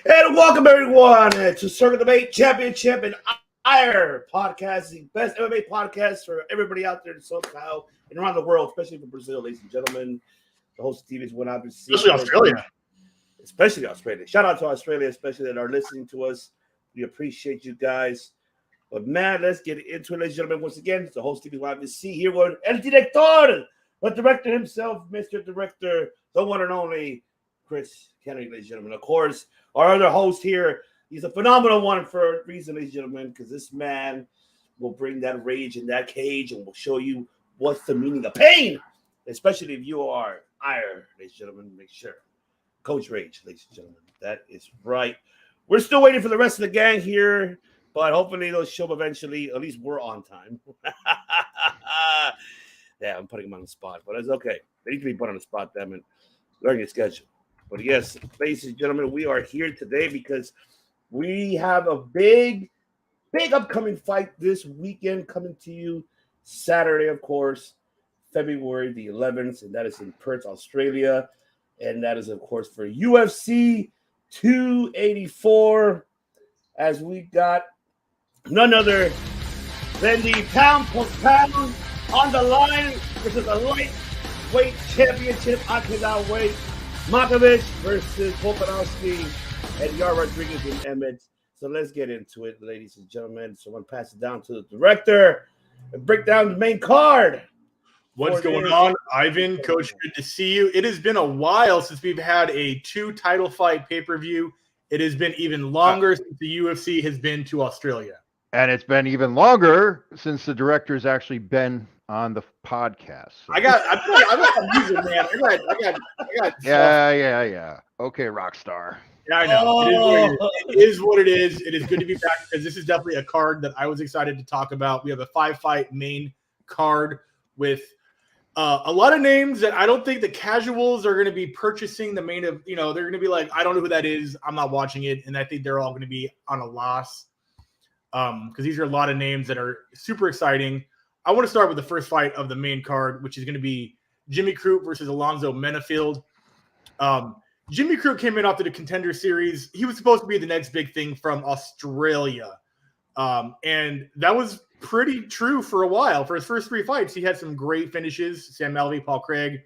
And welcome everyone to Circle Debate Championship and IR podcast, the best MMA podcast for everybody out there in SoCal and around the world, especially for Brazil, ladies and gentlemen. The host of TV is one obviously, especially Australia. Shout out to Australia, especially that are listening to us. We appreciate you guys. But man, let's get into it, ladies and gentlemen. Once again, it's the host TV YBC here with El Director, the director himself, Mr. Director, the one and only Chris Kennedy, ladies and gentlemen. Of course, our other host here, he's a phenomenal one for a reason, ladies and gentlemen, because this man will bring that rage in that cage and will show you what's the meaning of pain, especially if you are iron, ladies and gentlemen. Make sure. Coach Rage, ladies and gentlemen. That is right. We're still waiting for the rest of the gang here, but hopefully they'll show up eventually. At least we're on time. Yeah, I'm putting them on the spot, but it's okay. They need to be put on the spot, damn it. Learn your schedule. But yes, ladies and gentlemen, we are here today because we have a big upcoming fight this weekend coming to you Saturday, of course, February the 11th, and that is in Perth, Australia. And that is, of course, for UFC 284, as we got none other than the pound for pound on the line. This is a lightweight championship, octagon weight. MAKHACHEVVSVOLKANOVSKI versus Volkanovski and Yar Rodriguez and Emmett. So let's get into it, ladies and gentlemen. So I'm going to pass it down to the director and break down the main card. What's going on, Ivan? Coach, good to see you. It has been a while since we've had a two-title fight pay-per-view. It has been even longer since the UFC has been to Australia. And it's been even longer since the director's actually been on the podcast. So. I got music, man. I got. Yeah. Okay, Rockstar. Yeah, I know. It is what it is. It is good to be back because this is definitely a card that I was excited to talk about. We have a 5-fight main card with a lot of names that I don't think the casuals are going to be purchasing the main of. They're going to be like, I don't know who that is. I'm not watching it, and I think they're all going to be on a loss because these are a lot of names that are super exciting. I want to start with the first fight of the main card, which is going to be Jimmy Crute versus Alonzo Menifield. Jimmy Crute came in after the Contender Series. He was supposed to be the next big thing from Australia. And that was pretty true for a while. For his first 3 fights, he had some great finishes. Sam Alvey, Paul Craig.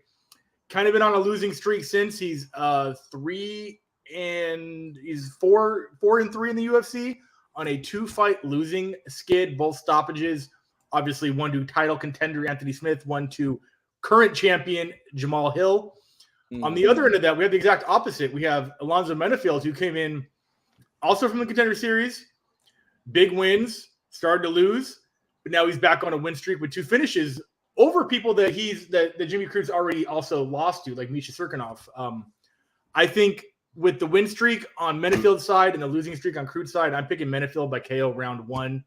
Kind of been on a losing streak since. He's 4-3 in the UFC on a 2-fight losing skid, both stoppages. Obviously, one to title contender Anthony Smith, one to current champion Jamal Hill. On the other end of that, we have the exact opposite. We have Alonzo Menifield, who came in also from the Contender Series. Big wins, started to lose, but now he's back on a win streak with 2 finishes over people that Jimmy Crute's already also lost to, like Misha Serkinov. I think with the win streak on Menifield's side and the losing streak on Crute's side, I'm picking Menifield by KO round 1.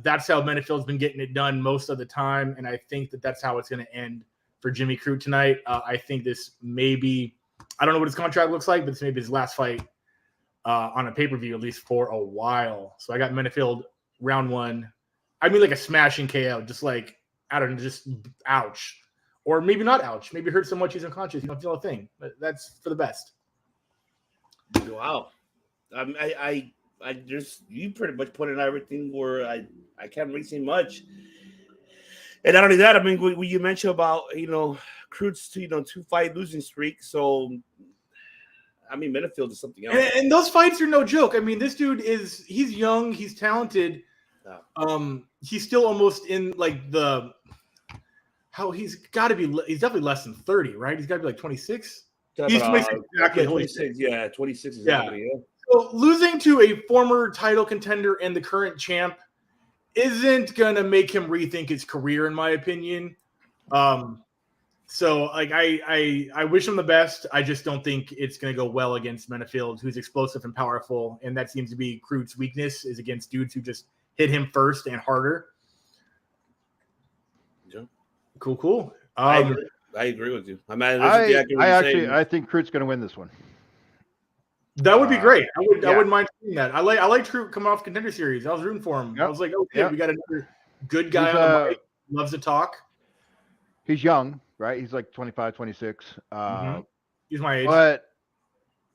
That's how Menifield's been getting it done most of the time, and I think that's how it's going to end for Jimmy Crute tonight. I think this may be – I don't know what his contract looks like, but this may be his last fight on a pay-per-view, at least for a while. So I got Menifield round 1. I mean like a smashing KO, just like, I don't know, just ouch. Or maybe not ouch. Maybe hurt so much he's unconscious. You don't feel a thing. But that's for the best. Wow. I just, you pretty much put in everything where I can't really say much. And not only that, I mean, when you mentioned about, Crute's, 2-fight losing streak. So, I mean, Menifield is something else. And those fights are no joke. I mean, this dude he's young, he's talented. He's still almost in like he's definitely less than 30, right? He's got to be like 26. He's 26 exactly. 26, yeah, 26 exactly. Yeah. So losing to a former title contender and the current champ isn't gonna make him rethink his career, in my opinion. So like I wish him the best. I just don't think it's gonna go well against Menifield, who's explosive and powerful, and that seems to be Crute's weakness, is against dudes who just hit him first and harder. Yeah. Cool. I agree with you. I think Crute's gonna win this one. That would be great. I wouldn't mind seeing that. I like Crute coming off Contender Series. I was rooting for him. Yep. I was like, okay, we got another good guy on the mic. Loves to talk. He's young, right? He's like 25, 26. He's my age. But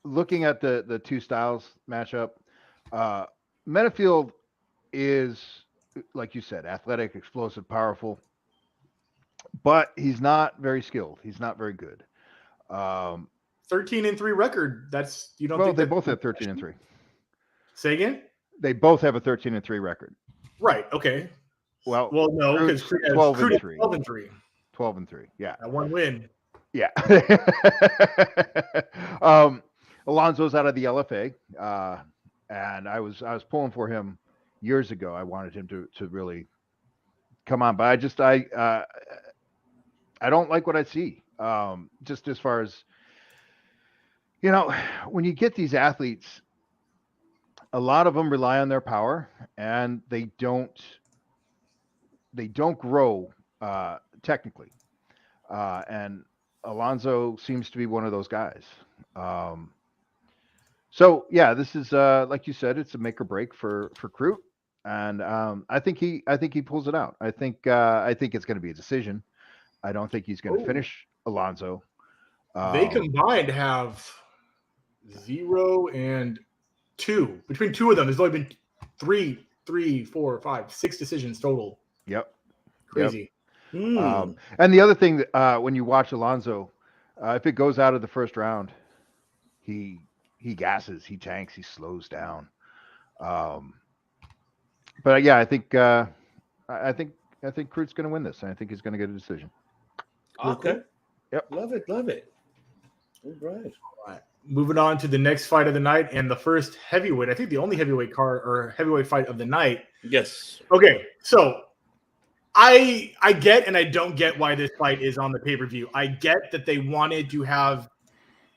looking at the two styles matchup, Menifield is, like you said, athletic, explosive, powerful, but he's not very skilled. He's not very good. 13-3 record. That's you don't Well, think they that both have 13-3. Say again? They both have a 13-3 record. Right. Okay. Well, no, because Crude 12-3. 12-3. Yeah. That one win. Yeah. Alonso's out of the LFA, and I was pulling for him years ago. I wanted him to really come on, but I don't like what I see. Just as far as when you get these athletes, a lot of them rely on their power, and they don't grow technically, and Alonso seems to be one of those guys. So yeah, this is like you said, it's a make or break for Crute, and I think he pulls it out. I think it's going to be a decision. I don't think he's going to finish Alonso. They combined have 0 and 2. Between two of them, there's only been 3, 4, 5, 6 decisions total. Yep. Crazy. Yep. And the other thing that when you watch Alonso, if it goes out of the first round, he gasses, he tanks, he slows down. But yeah, I think Crute's going to win this. I think he's going to get a decision. Okay. Yep. Love it. All right. Moving on to the next fight of the night and the first heavyweight. I think the only heavyweight fight of the night. Yes. Okay, so I get and I don't get why this fight is on the pay-per-view. I get that they wanted to have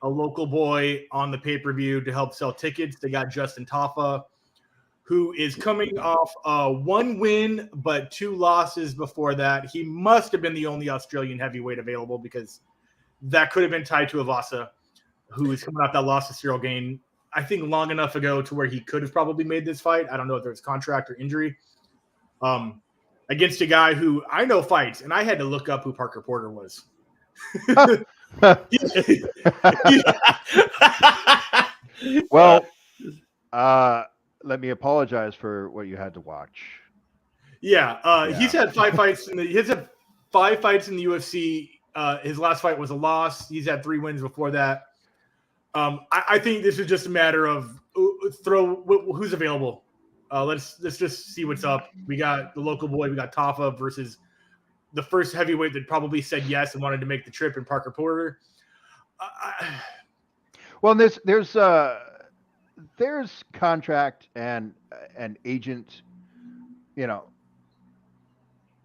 a local boy on the pay-per-view to help sell tickets. They got Justin Tafa, who is coming off 1 win but 2 losses before that. He must have been the only Australian heavyweight available because that could have been tied to Avasa, who is coming off that loss to Cyril Gain, I think long enough ago to where he could have probably made this fight. I don't know if there was contract or injury. Against a guy who I know fights, and I had to look up who Parker Porter was. Well, let me apologize for what you had to watch. Yeah. He's had 5 fights in the UFC. His last fight was a loss. He's had 3 wins before that. I think this is just a matter of who's available. Let's just see what's up. We got the local boy. We got Tafa versus the first heavyweight that probably said yes and wanted to make the trip in Parker Porter. Well, there's contract and agent,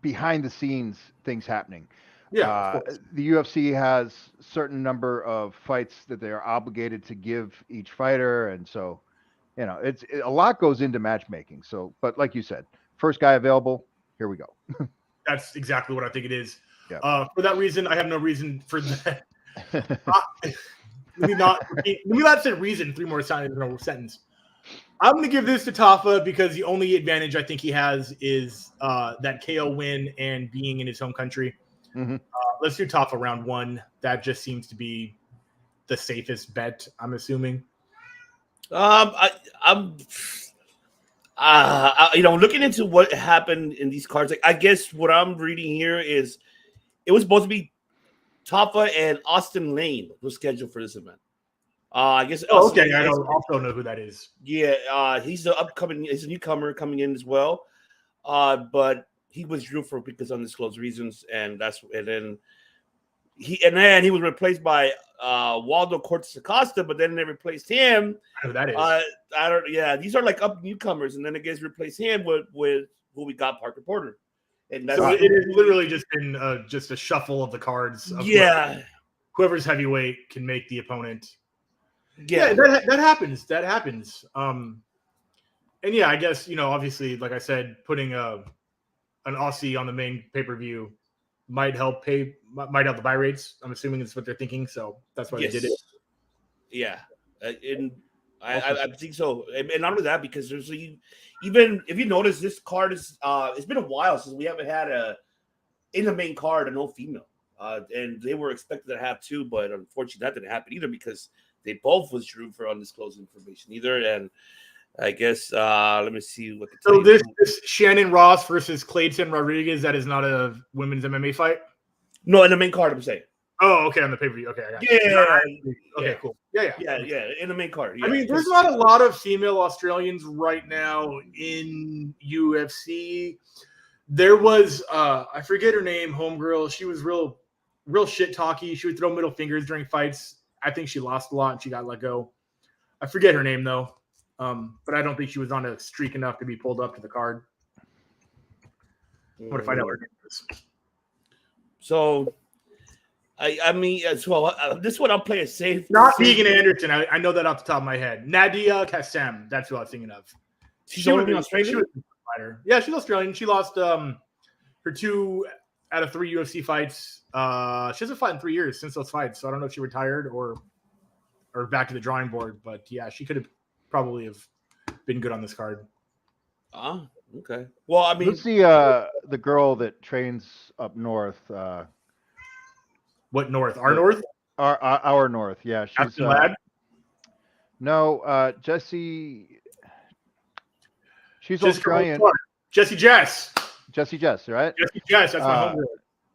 behind the scenes things happening. Yeah, the UFC has certain number of fights that they are obligated to give each fighter, and so it's a lot goes into matchmaking. So, but like you said, first guy available, here we go. That's exactly what I think it is. Yeah. For that reason, I have no reason for that. Let me not say reason 3 more times in a sentence. I'm going to give this to Tafa because the only advantage I think he has is that KO win and being in his home country. Mm-hmm. Let's do Tafa round 1. That just seems to be the safest bet, I'm assuming. I'm looking into what happened in these cards. Like, I guess what I'm reading here is it was supposed to be Tafa and Austin Lane was scheduled for this event. I guess. Okay, I also know who that is. Yeah, he's a newcomer coming in as well. But he withdrew because of undisclosed reasons, and then he was replaced by Waldo Cortes Acosta, but then they replaced him. I know who that is. I don't. Yeah, these are like up newcomers, and then it gets replaced him with who we got, Parker Porter, and that's so it has literally just been just a shuffle of the cards. Of whoever's heavyweight can make the opponent. Yeah, that happens. That happens. And yeah, I guess obviously, like I said, putting an Aussie on the main pay-per-view might help the buy rates. I'm assuming that's what they're thinking, so that's why they did it. Yeah, and I think so. And not only that, because there's even if you notice, this card is it's been a while since we haven't had in the main card an all female, and they were expected to have 2, but unfortunately that didn't happen either because they both withdrew for undisclosed information either. And I guess let me see what. So this Shannon Ross versus Clayton Rodriguez, that is not a women's MMA fight. No, in the main card, I'm saying. Oh, okay, on the pay-per-view. Okay, I got you. Okay, cool. Yeah, in the main card. Yeah. I mean, there's not a lot of female Australians right now in UFC. There was I forget her name, homegirl. She was real shit talky. She would throw middle fingers during fights. I think she lost a lot and she got let go. I forget her name though. But I don't think she was on a streak enough to be pulled up to the card. I'm gonna find out what her name is. So I mean, as well, this one I'll play it safe. Not Megan Anderson. I know that off the top of my head. Nadia Kassem. That's who I was thinking of. She would be Australian. Yeah, she's Australian. She lost her 2 out of 3 UFC fights. She hasn't fought in 3 years since those fights, so I don't know if she retired or back to the drawing board. But yeah, she could have probably have been good on this card. Okay. Well, I mean, who's the girl that trains up north? What north? Our north? Our north. Yeah, she's no Jessie. She's Australian. Jessie Jess. Jessie Jess, right? Jessie Jess. That's my homegirl.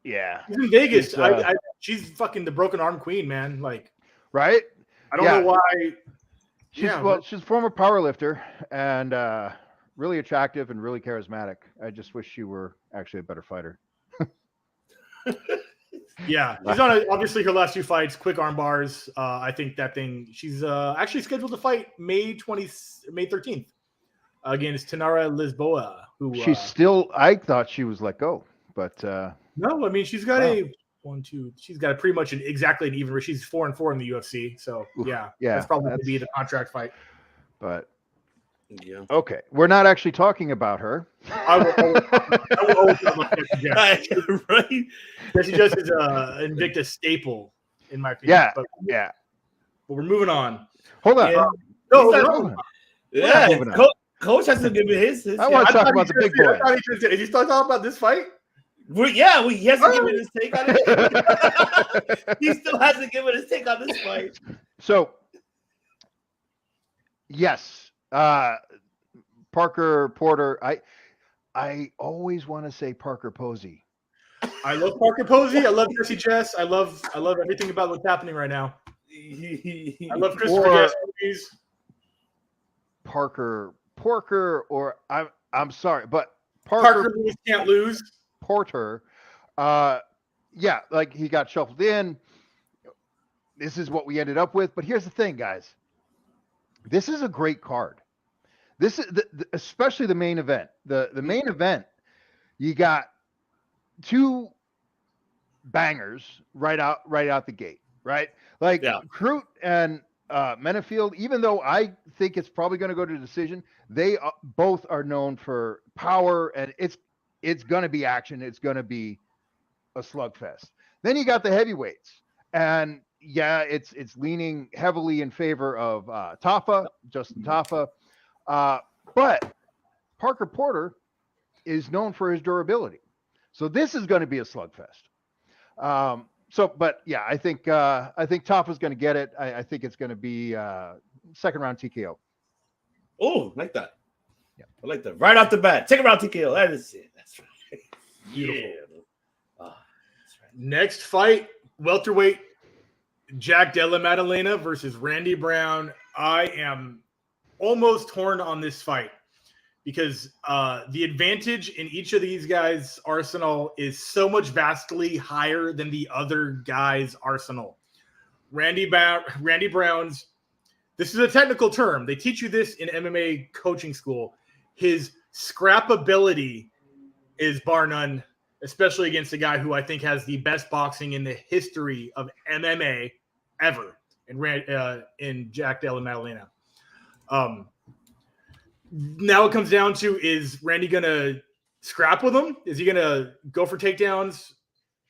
Yeah. She's in Vegas. She's fucking the broken arm queen, man. Like, right? I don't know why. She's a former powerlifter and really attractive and really charismatic. I just wish she were actually a better fighter. Yeah, she's on obviously her last 2 fights, quick arm bars. I think that thing. She's actually scheduled to fight May 13th against Tanara Lisboa. Who she's still? I thought she was let go, but no. I mean, she's got She's got pretty much exactly an even. She's 4-4 in the UFC. So yeah, that's probably going to be the contract fight. But yeah, okay, we're not actually talking about her. I will always talk about Jessie Jess. Right? Jessie Jess is a Invicta staple in my opinion. Yeah. But we're moving on. Hold on. Yeah. Coach has to give me his. I want to talk about the big boy. Is he still talking about this fight? He has to give it his take on it. He still hasn't given his take on this fight. So, yes, Parker Porter. I always want to say Parker Posey. I love Parker Posey. I love Jessie Jess. I love everything about what's happening right now. I love Christopher Guest movies. Parker, or I'm sorry, but Parker Lewis can't lose. Porter, yeah, like he got shuffled in. This is what we ended up with. But here's the thing, guys. This is a great card. This is especially the main event. The main event, you got 2 bangers right out the gate, right? Like Crute and Menefield, even though I think it's probably going to go to decision, they both are known for power, and it's going to be action. It's going to be a slugfest. Then you got the heavyweights, and yeah, it's leaning heavily in favor of Justin Tafa, but Parker Porter is known for his durability, so this is going to be a slugfest. But yeah, I think Tafa's going to get it. I think it's going to be second round TKO. Oh, like that. Yeah, I like that. Right off the bat, second round TKO. That is it. That's right. Beautiful. Yeah. That's right. Next fight, welterweight Jack Della Maddalena versus Randy Brown. I am almost torn on this fight because the advantage in each of these guys' arsenal is so much vastly higher than the other guy's arsenal. Randy Brown's, this is a technical term. They teach you this in MMA coaching school. His scrapability is bar none, especially against a guy who I think has the best boxing in the history of MMA ever, in Jack Della Maddalena. Now it comes down to, is Randy going to scrap with him? Is he going to go for takedowns,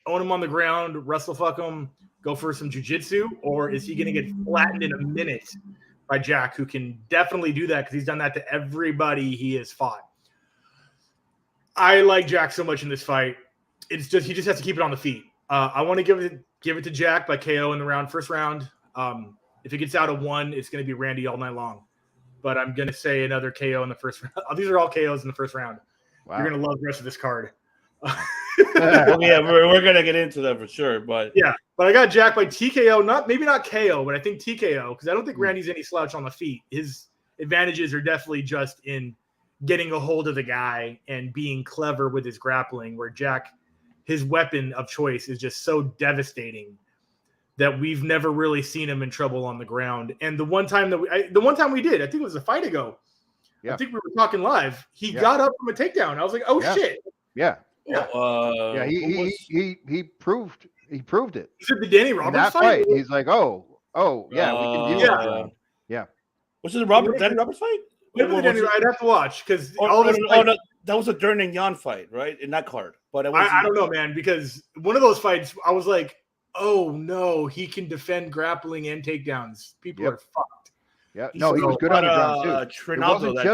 own him on the ground, wrestle fuck him, go for some jiu-jitsu, or is he going to get flattened in a minute by Jack, who can definitely do that because he's done that to everybody he has fought? I like Jack so much in this fight. It's just, he just has to keep it on the feet. I want to give it to Jack by KO in the first round. If it gets out of 1, it's going to be Randy all night long. But I'm going to say another KO in the first round. These are all KOs in the first round. Wow. You're going to love the rest of this card. Yeah, we're gonna get into that for sure. But yeah, but I got Jack by TKO. Maybe not KO, but I think TKO because I don't think Randy's any slouch on the feet. His advantages are definitely just in getting a hold of the guy and being clever with his grappling. Where Jack, his weapon of choice is just so devastating that we've never really seen him in trouble on the ground. And the one time we did, I think it was a fight ago. Yeah. I think we were talking live. He got up from a takedown. I was like, oh shit. Yeah. Yeah. He proved it. Is it the Danny Roberts fight? He's like, oh, yeah, we can deal with it. Yeah. Was it the Danny Roberts fight? I'd have to watch because that was a Dern and Jan fight, right? In that card. But I don't know, man, because one of those fights, I was like, oh no, he can defend grappling and takedowns. People are fucked. Yeah, no, he was good on the ground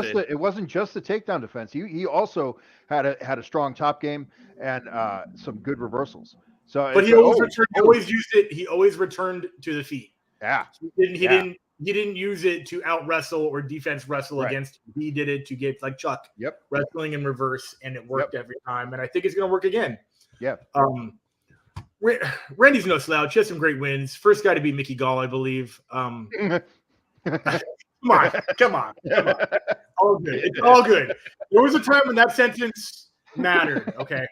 too. It wasn't just the takedown defense. He also had a strong top game and some good reversals. So, but he always used it. He always returned to the feet. Yeah, he didn't use it to out wrestle or defense wrestle against. He did it to get like Chuck. Wrestling in reverse, and it worked every time. And I think it's going to work again. Yeah. Randy's no slouch. He has some great wins. First guy to beat Mickey Gall, I believe. Come on. All good. It's all good. There was a time when that sentence mattered. Okay.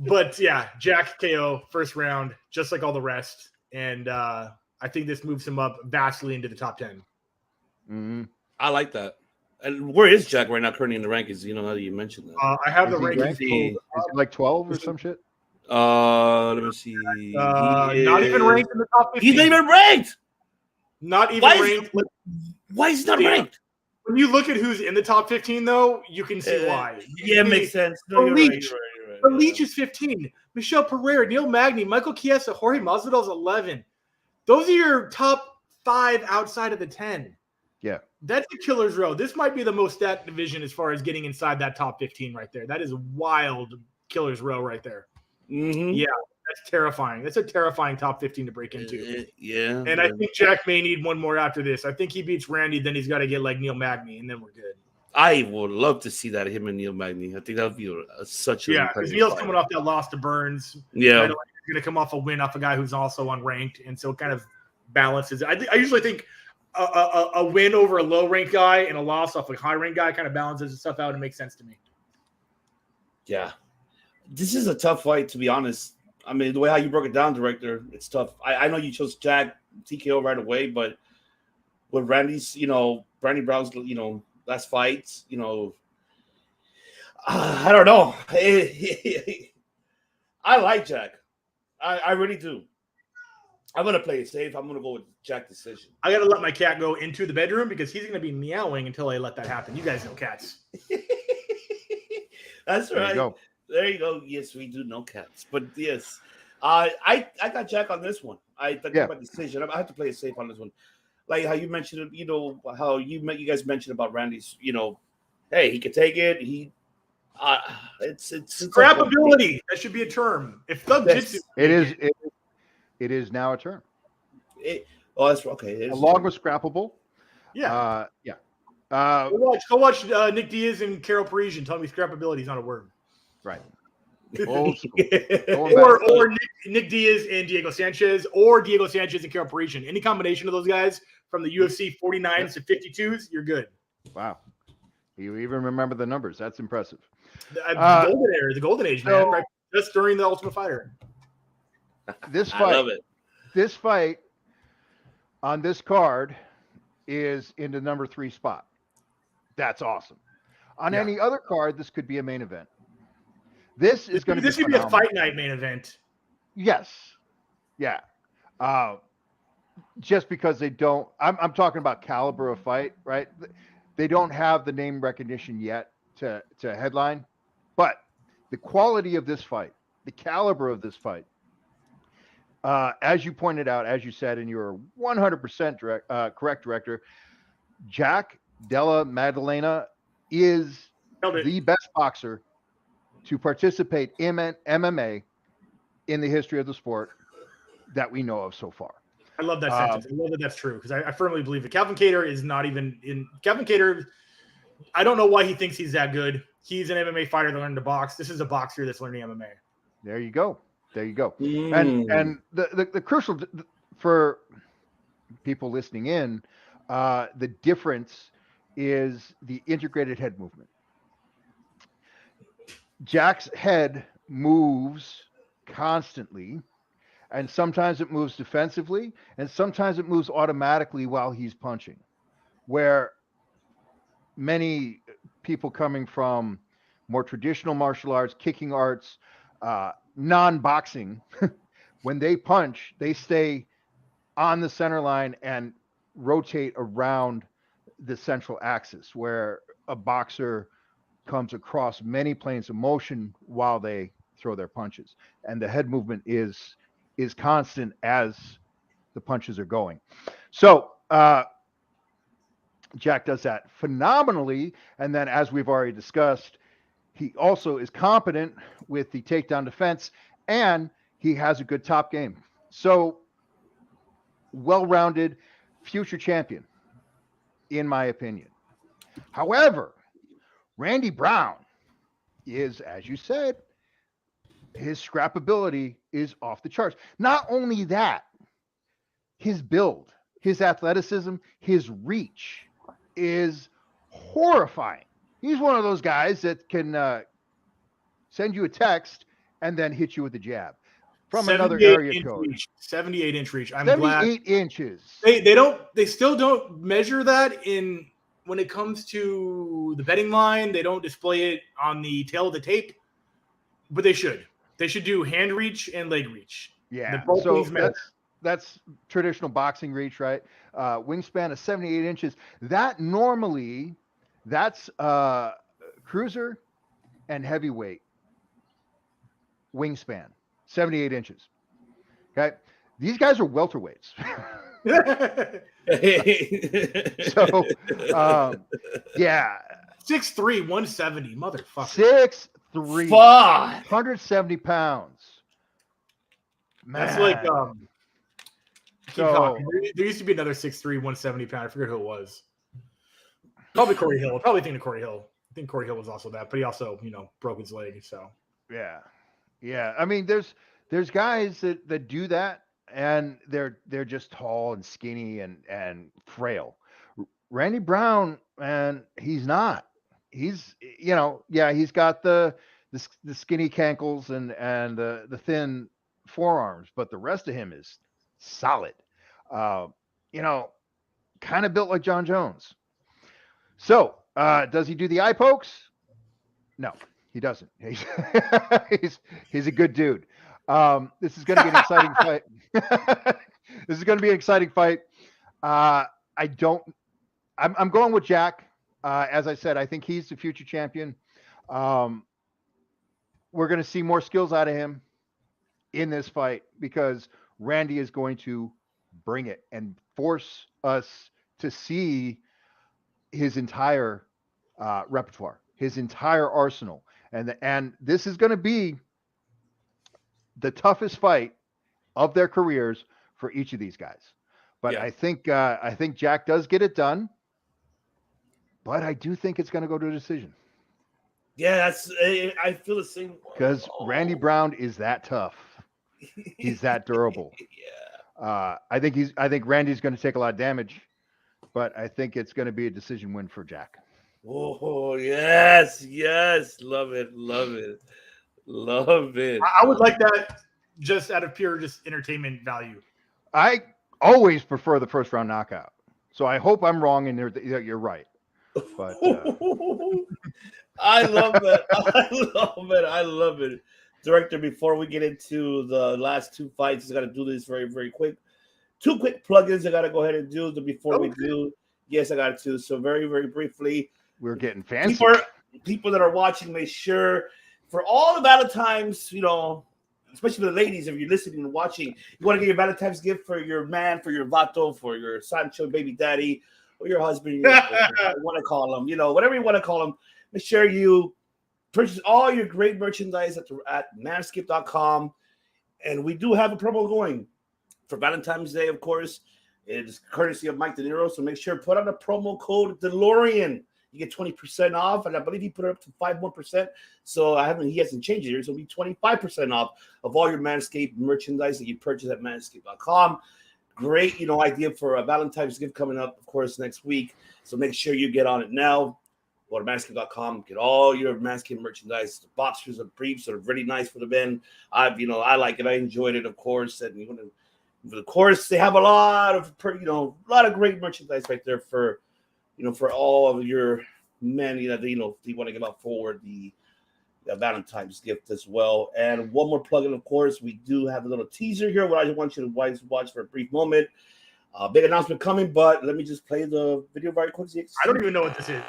But yeah, Jack KO first round, just like all the rest. And I think this moves him up vastly into the top 10. Mm-hmm. I like that. And where is Jack right now currently in the rankings? You know, now that you mentioned that. I have the rankings. Is he like 12 or some shit? Let me see. Not even ranked in the top 15. He's not even ranked. Not even ranked. Why is he not ranked? When you look at who's in the top 15, though, you can see why. Yeah, it makes sense. No, Leach. Leach is 15. Michelle Pereira, Neil Magny, Michael Chiesa, Jorge Masvidal's 11. Those are your top 5 outside of the 10. Yeah. That's a killer's row. This might be the most stacked division as far as getting inside that top 15 right there. That is wild killer's row right there. Mm-hmm. Yeah, that's terrifying. That's a terrifying top 15 to break into. Yeah. And I think Jack may need one more after this. I think he beats Randy, then he's got to get like Neil Magny, and then we're good. I would love to see that, him and Neil Magny. I think that would be such a because Neil's coming off that loss to Burns. Yeah. He's going to come off a win off a guy who's also unranked, and so it kind of balances. I usually think a win over a low-ranked guy and a loss off a high-ranked guy kind of balances stuff out and makes sense to me. Yeah. This is a tough fight, to be honest. I mean, the way how you broke it down, director, it's tough. I know you chose Jack TKO right away, but with Randy's, Brandy Brown's, last fights, I don't know. I like Jack. I really do. I'm going to play it safe. I'm going to go with Jack decision. I got to let my cat go into the bedroom because he's going to be meowing until I let that happen. You guys know cats. That's right. There you go. Yes, we do know cats. But yes, I got Jack on this one. I think my decision. I have to play it safe on this one. Like how you mentioned, how you guys mentioned about Randy's, hey, he could take it. It's scrappability. That should be a term. If Thug Jitsu, it is now a term. That's okay. Along with scrappable. Yeah. Go watch Nick Diaz and Carol Parisian. Tell me scrappability is not a word. Right. or Nick Diaz and Diego Sanchez, or Diego Sanchez and Carol Parisian. Any combination of those guys from the UFC 49s to 52s, you're good. Wow. You even remember the numbers. That's impressive. The golden age, man. Right? Just during the Ultimate Fighter. This fight, I love it. This fight on this card is in the number 3 spot. That's awesome. On any other card, this could be a main event. This could be a fight night main event. Yes. Yeah. Just because they don't, I'm talking about caliber of fight, right? They don't have the name recognition yet to headline, but the quality of this fight, the caliber of this fight, as you pointed out, as you said, and you're 100% correct, director, Jack Della Maddalena is the best boxer to participate in MMA in the history of the sport that we know of so far. I love that sentence. I love that that's true because I firmly believe it. Calvin Kattar is not even in. Calvin Kattar, I don't know why he thinks he's that good. He's an MMA fighter that learned to box. This is a boxer that's learning MMA. There you go. There you go. And the crucial for people listening in, the difference is the integrated head movement. Jack's head moves constantly, and sometimes it moves defensively, and sometimes it moves automatically while he's punching, where many people coming from more traditional martial arts, kicking arts, non-boxing, when they punch, they stay on the center line and rotate around the central axis, where a boxer comes across many planes of motion while they throw their punches, and the head movement is constant as the punches are going. So Jack does that phenomenally, and then as we've already discussed, he also is competent with the takedown defense, and he has a good top game. So well-rounded future champion, in my opinion. However, Randy Brown is, as you said, his scrappability is off the charts. Not only that, his build, his athleticism, his reach is horrifying. He's one of those guys that can send you a text and then hit you with a jab from another area code. 78-inch reach. I'm 78 glad. inches. They still don't measure that when it comes to the betting line. They don't display it on the tail of the tape, but they should. They should do hand reach and leg reach. Yeah. So that's traditional boxing reach, right? Wingspan of 78 inches. That's cruiser and heavyweight wingspan, 78 inches. Okay. These guys are welterweights. So, yeah. 6'3", 170, motherfucker. 6'3", 170 pounds. Man. That's like there used to be another 6'3", 170 pound. I forget who it was. Probably Corey Hill. Probably thinking of Corey Hill. I think Corey Hill was also that, but he also, broke his leg. So yeah. I mean, there's guys that do that, and they're just tall and skinny and frail. Randy Brown, man, he's not. He's he's got the skinny cankles and the thin forearms, but the rest of him is solid. Kind of built like John Jones. So, does he do the eye pokes? No, he doesn't. He's a good dude. This is going to be an exciting fight. This is going to be an exciting fight. I'm going with Jack. As I said, I think he's the future champion. We're going to see more skills out of him in this fight because Randy is going to bring it and force us to see his entire repertoire, his entire arsenal. And this is going to be the toughest fight of their careers for each of these guys. But yeah. I think Jack does get it done. But I do think it's going to go to a decision. Yeah, I feel the same. Because Randy Brown is that tough. He's that durable. Yeah. I think Randy's going to take a lot of damage, but I think it's going to be a decision win for Jack. Oh, yes. Love it. I would like that just out of pure entertainment value. I always prefer the first round knockout. So I hope I'm wrong and you're right. But I love it. I love it. Director, before we get into the last two fights, I got to do this very, very quick. Two quick plugins I got to go ahead and do before we do. Yes, I got to. So very, very briefly. We're getting fancy. People that are watching, make sure for all the Valentine's, especially for the ladies, if you're listening and watching, you want to get your Valentine's gift for your man, for your vato, for your Sancho baby daddy, or your husband, you want to call them, whatever you want to call them. Make sure you purchase all your great merchandise at manscaped.com. And we do have a promo going. for Valentine's Day, of course. It's courtesy of Mike De Niro, so make sure to put on the promo code DeLorean. You get 20% off, and I believe he put it up to 5 more percent. So he hasn't changed it here. So it'll be 25% off of all your Manscaped merchandise that you purchase at manscaped.com. Great, idea for a Valentine's gift coming up, of course, next week. So make sure you get on it now. Go to manscaped.com, get all your Manscaped merchandise. The boxers and briefs are really nice for the men. I like it. I enjoyed it, of course. And of course, they have a lot of great merchandise right there for all of your men, you want to give out forward the Valentine's gift as well. And one more plug-in, of course, we do have a little teaser here, what I just want you to watch for a brief moment. Big announcement coming, but let me just play the video very quickly. I don't even know what this is.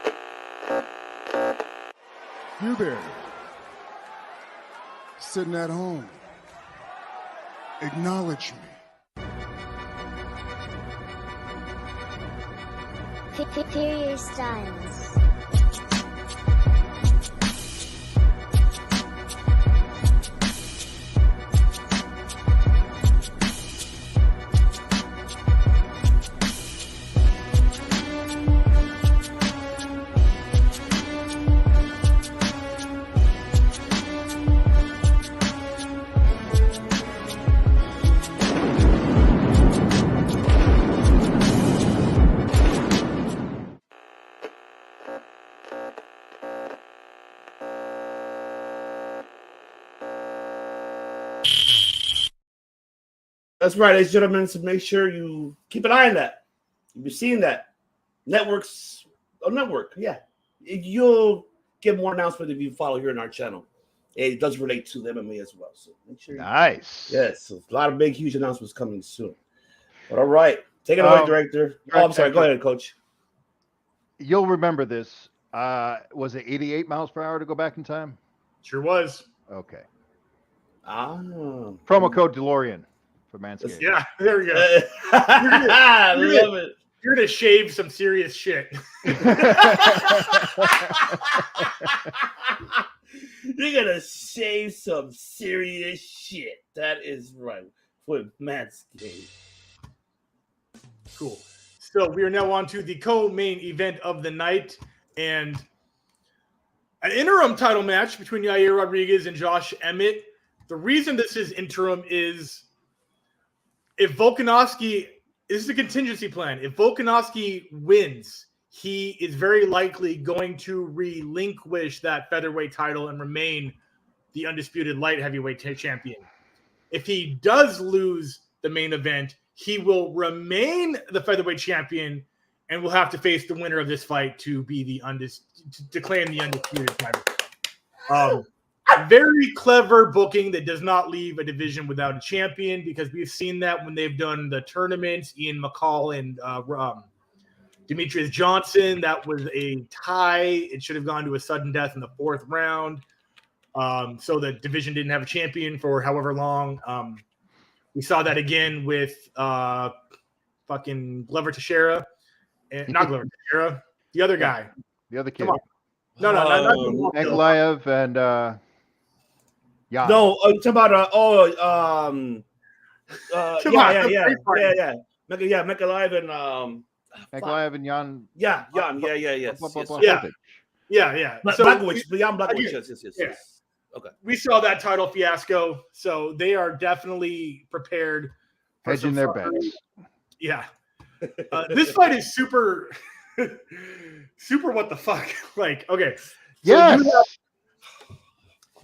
You there, sitting at home, acknowledge me. Superior Styles. That's right, ladies and gentlemen. So make sure you keep an eye on that. You'll be seeing that. Network, yeah. You'll get more announcements if you follow here on our channel. It does relate to the MMA as well. So make sure. Nice. Yes, so a lot of big, huge announcements coming soon. But all right, take it away, director. Oh, I'm sorry. Go ahead, coach. You'll remember this. Was it 88 miles per hour to go back in time? Sure was. Okay. Promo code DeLorean for Manscaped. Yeah, there we go. I love it. You're gonna shave some serious shit. You're gonna shave some serious shit. That is right. With Manscaped. Cool. So we are now on to the co-main event of the night, and an interim title match between Yair Rodriguez and Josh Emmett. The reason this is interim is if Volkanovski this is a contingency plan. If Volkanovski wins, he is very likely going to relinquish that featherweight title and remain the undisputed light heavyweight champion. If he does lose the main event, he will remain the featherweight champion and will have to face the winner of this fight to be to claim the undisputed title. Very clever booking that does not leave a division without a champion, because we've seen that when they've done the tournaments. Ian McCall and Demetrius Johnson, that was a tie. It should have gone to a sudden death in the fourth round. So the division didn't have a champion for however long. We saw that again with fucking Glover Teixeira. Not Glover Teixeira. The other guy. The other kid. Come on. No, not Ankalaev and Jan. No, talking about Ankalaev and Ankalaev and Jan. Yeah. Blachowicz. Yes. Okay. We saw that title fiasco, so they are definitely prepared. Hedging their bets. Yeah. This fight is super what the fuck? Like, okay. So yes.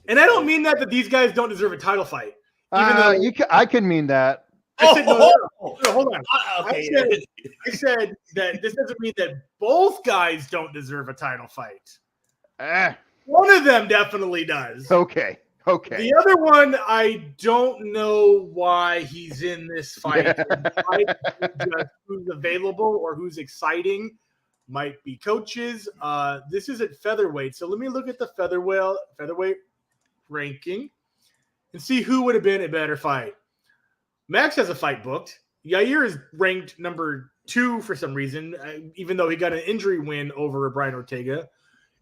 And I don't mean that these guys don't deserve a title fight. I can mean that. I said, no, hold on. Okay. I said that this doesn't mean that both guys don't deserve a title fight. One of them definitely does. Okay. The other one, I don't know why he's in this fight. Just who's available or who's exciting. Might be coaches. This is at featherweight. So let me look at the featherweight ranking and see who would have been a better fight. Max has a fight booked. Yair is ranked number 2 for some reason, even though he got an injury win over Brian Ortega.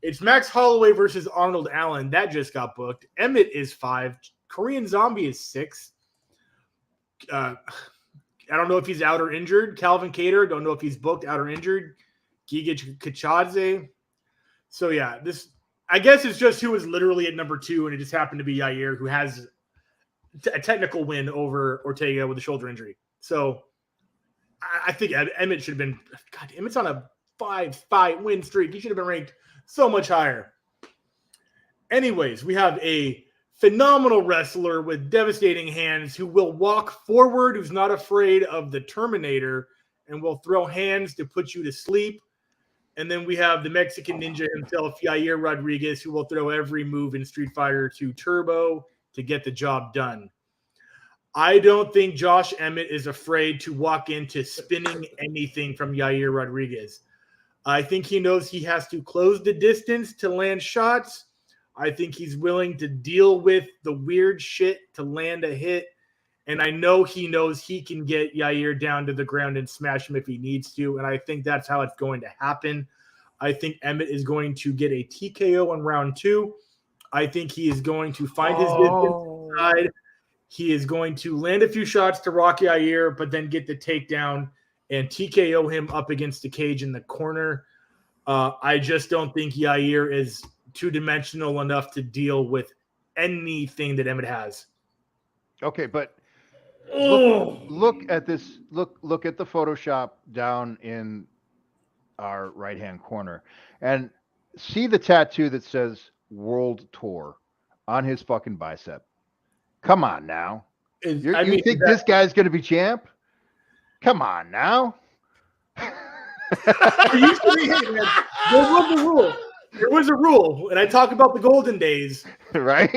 It's Max Holloway versus Arnold Allen. That just got booked. Emmett is 5. Korean Zombie is 6. I don't know if he's out or injured. Calvin Kattar, don't know if he's booked, out or injured. Giga Kachadze. So yeah, I guess it's just who was literally at number 2, and it just happened to be Yair, who has a technical win over Ortega with a shoulder injury. So I think Emmett should have been. God, Emmett's on a 5-fight win streak. He should have been ranked so much higher. Anyways, we have a phenomenal wrestler with devastating hands who will walk forward, who's not afraid of the Terminator, and will throw hands to put you to sleep. And then we have the Mexican ninja himself, Yair Rodriguez, who will throw every move in Street Fighter 2 Turbo to get the job done. I don't think Josh Emmett is afraid to walk into spinning anything from Yair Rodriguez. I think he knows he has to close the distance to land shots. I think he's willing to deal with the weird shit to land a hit. And I know he knows he can get Yair down to the ground and smash him if he needs to. And I think that's how it's going to happen. I think Emmett is going to get a TKO in round 2. I think he is going to find his distance inside. He is going to land a few shots to rock Yair, but then get the takedown and TKO him up against the cage in the corner. I just don't think Yair is two-dimensional enough to deal with anything that Emmett has. Okay, but look at this. Look at the Photoshop down in our right-hand corner, and see the tattoo that says World Tour on his fucking bicep. Come on now. You think this guy's going to be champ? Come on now. There was a rule. There was a rule, and I talk about the golden days. Right?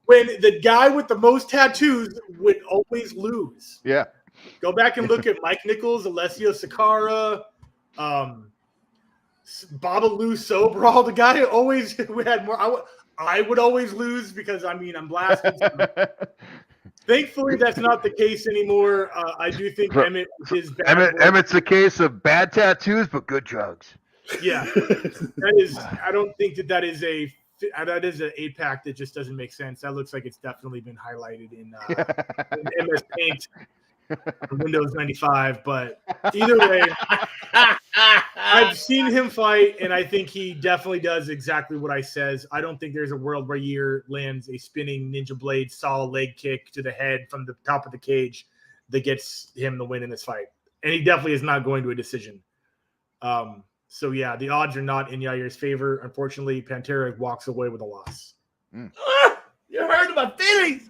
When the guy with the most tattoos would always lose. Yeah. Go back and look at Mike Nichols, Alessio Sakara, Babalu Sobral. The guy always had more. I would always lose because, I'm blasted. Thankfully, that's not the case anymore. I do think Emmett is bad. Emmett's a case of bad tattoos, but good drugs. Yeah. That is. I don't think that is an 8-pack that just doesn't make sense. That looks like it's definitely been highlighted in MS Paint, Windows 95. But either way, I've seen him fight, and I think he definitely does exactly what I says. I don't think there's a world where Yair lands a spinning Ninja Blade saw leg kick to the head from the top of the cage that gets him the win in this fight. And he definitely is not going to a decision. So, yeah, the odds are not in Yair's favor. Unfortunately, Pantera walks away with a loss. You hurt my feelings.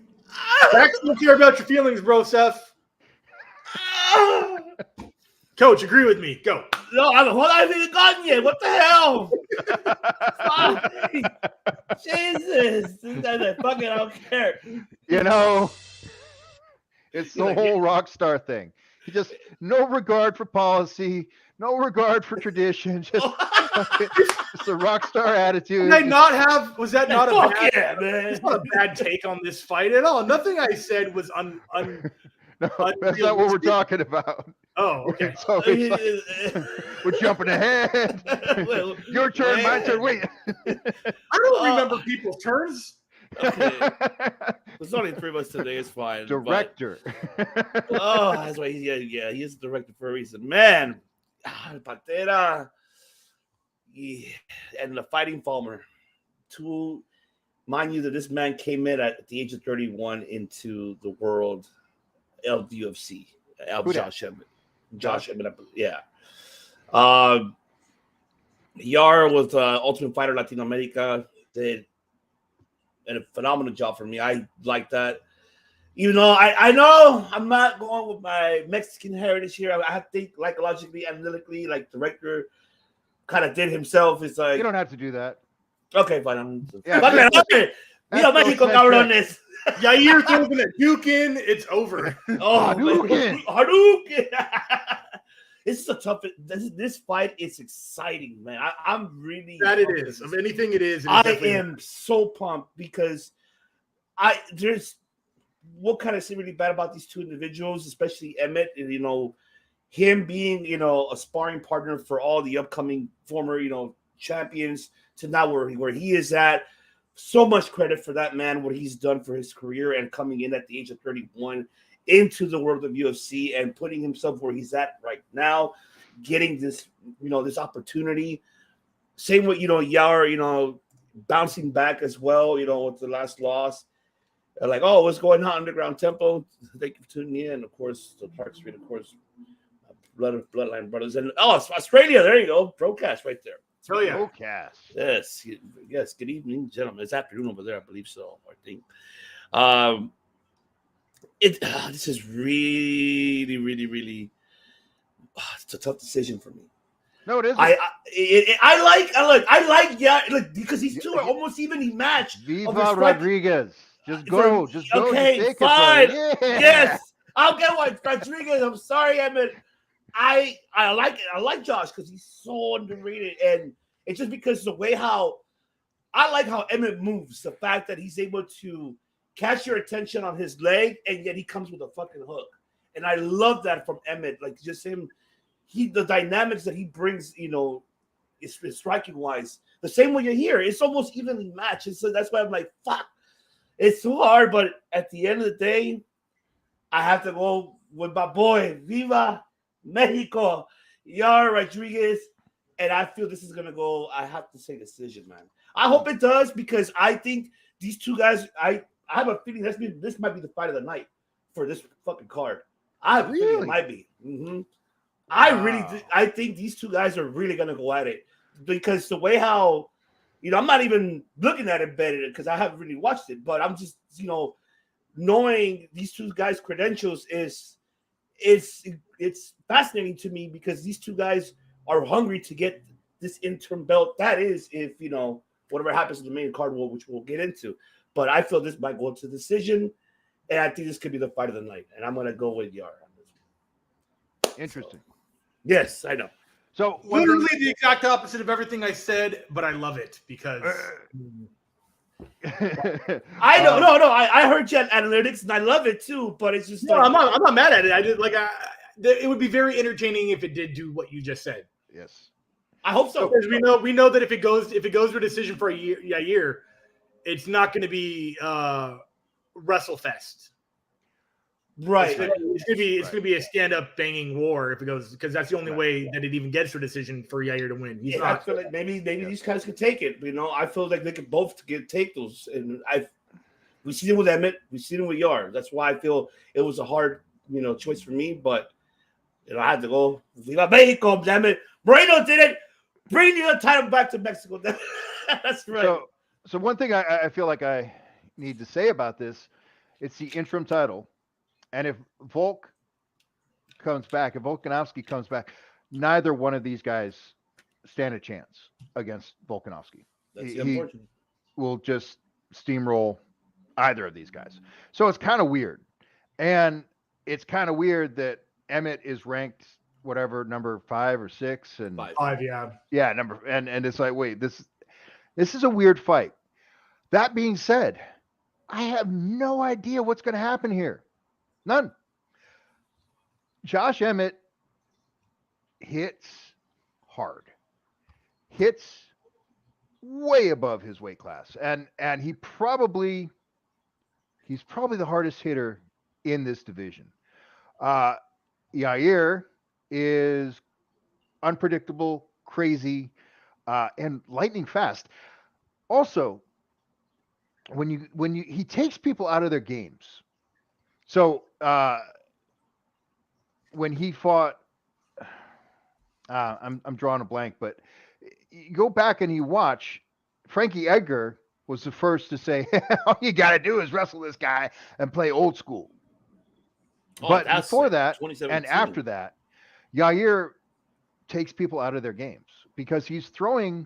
Max, don't care about your feelings, bro, Seth. Coach, agree with me. Go. No, I haven't even gotten yet. What the hell? Jesus. Fucking, I don't care. It's the whole rock star thing. He just, no regard for policy, no regard for tradition, just a rock star attitude. Was that not a bad, man. It's not a bad take on this fight at all. Nothing I said was No, that's not what we're talking about. Oh, okay. So it's like, we're jumping ahead. Your turn, my turn. Wait. I don't remember people's turns. Okay. There's only 3 of us today. It's fine. Director. That's why he is the director for a reason. Man, Pantera, and the Fighting Farmer. Mind you that this man came in at the age of 31 into the world of the UFC. Josh Emmett, yeah. Yar was Ultimate Fighter Latino America. Did a phenomenal job for me. I like that. Even though I know I'm not going with my Mexican heritage here. I think like logically, analytically, like director kind of did himself. It's like you don't have to do that. Okay, fine. Okay. Mexico cabrones. Yair throws in a Hadouken. It's over. Hadouken. This is a tough. This fight is exciting, man. I'm really. That it is. Of anything, it is. I am so pumped because there's what kind of seems really bad about these two individuals, especially Emmett, and him being a sparring partner for all the upcoming former champions to now where he is at. So much credit for that man, what he's done for his career and coming in at the age of 31 into the world of UFC and putting himself where he's at right now, getting this, this opportunity. Same with, Yair, bouncing back as well, with the last loss. Like, oh, what's going on, Underground Tempo? Thank you for tuning in. Of course, the Park Street, of course, Bloodline Brothers. And, it's Australia. There you go. Broadcast right there. Oh, yeah. Broadcast. Yes. Good evening, gentlemen. It's afternoon over there, I believe so, I think. This is really, really, really, it's a tough decision for me. No, it isn't. I like, because these two are almost evenly matched. Viva Rodriguez. Just go. Just go. Okay, just fine. Yeah. Yes. I'll get one. Rodriguez, I'm sorry, Emmett. I like it. I like Josh because he's so underrated. And it's just because the way how Emmett moves, the fact that he's able to catch your attention on his leg, and yet he comes with a fucking hook. And I love that from Emmett. Like, just him, the dynamics that he brings, is striking wise. The same way you're here, it's almost evenly matched. And so that's why I'm like, fuck. It's so hard, but at the end of the day, I have to go with my boy, Viva Mexico, Yair Rodriguez. And I feel this is going to go, I have to say decision, man. I hope it does, because I think these two guys, I have a feeling this might be the fight of the night for this fucking card. I have a feeling it might be. Mm-hmm. I think these two guys are really going to go at it, because the way how, I'm not even looking at it better because I haven't really watched it, but I'm just, knowing these two guys' credentials it's fascinating to me, because these two guys are hungry to get this interim belt. That is, if, whatever happens in the main card, which we'll get into. But I feel this might go to decision, and I think this could be the fight of the night. And I'm going to go with Yair on this one. Interesting. So, yes, I know. So literally the exact opposite of everything I said, but I love it because I know. No. I heard you at analytics, and I love it too. But it's just I'm not mad at it. I did it would be very entertaining if it did do what you just said. Yes, I hope so. Because we know that if it goes to a decision for a year, it's not going to be WrestleFest. Right. It's gonna be a stand-up banging war if it goes, because that's the only way that it even gets to a decision for Yair to win. I feel like maybe these guys could take it. I feel like they could both take those. And we see them with Emmett, we see them with Yair. That's why I feel it was a hard choice for me. But I had to go. Viva Mexico, damn it! Moreno did it. Bring the title back to Mexico. That's right. So one thing I feel like I need to say about this, it's the interim title. And if Volk comes back, if Volkanovski comes back, neither one of these guys stand a chance against Volkanovski. He will just steamroll either of these guys. So it's kind of weird. And it's kind of weird that Emmett is ranked number 5 or 6 and 5, yeah. Yeah, and it's like, wait, this is a weird fight. That being said, I have no idea what's going to happen here. None. Josh Emmett hits hard, hits way above his weight class, and he's probably the hardest hitter in this division. Yair is unpredictable, crazy, and lightning fast. Also, he takes people out of their games. So when he fought, I'm drawing a blank, but you go back and you watch, Frankie Edgar was the first to say, all you got to do is wrestle this guy and play old school. But before that and after that, Yair takes people out of their games because he's throwing